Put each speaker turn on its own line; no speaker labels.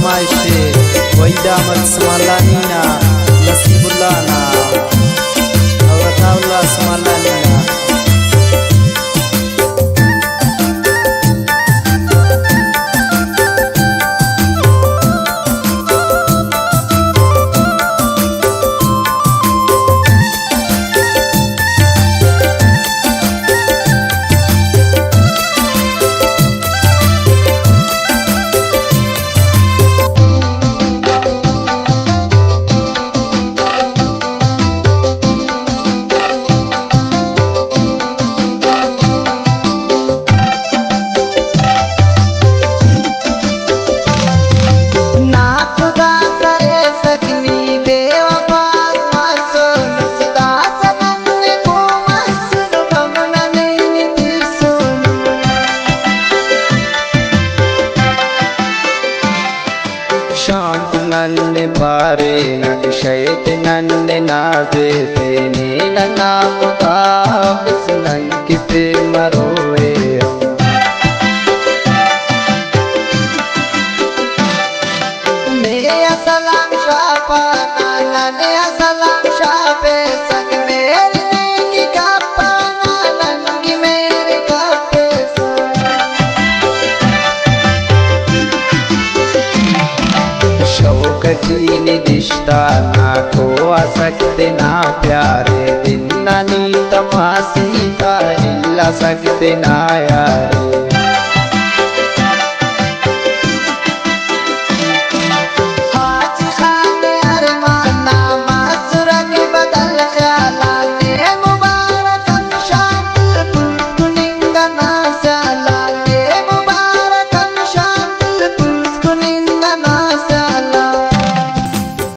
फरमाइश है वहीदा मत समालानी ना नसीबुल्लाह ना और अताउल्लाह समालानी ना।
शांत नन्ने पारे नग शैत नन्ने नाजे तेने नाम का बिसनंग किसे मरोए मेरे असलम शापा नाला ने असलम शापे संग मेरे की कापा नाला की मेरे कापे शौकती निदिष्टा ना को सकते ना प्यारे दिन नी तमासी का हिला सकते ना यारे।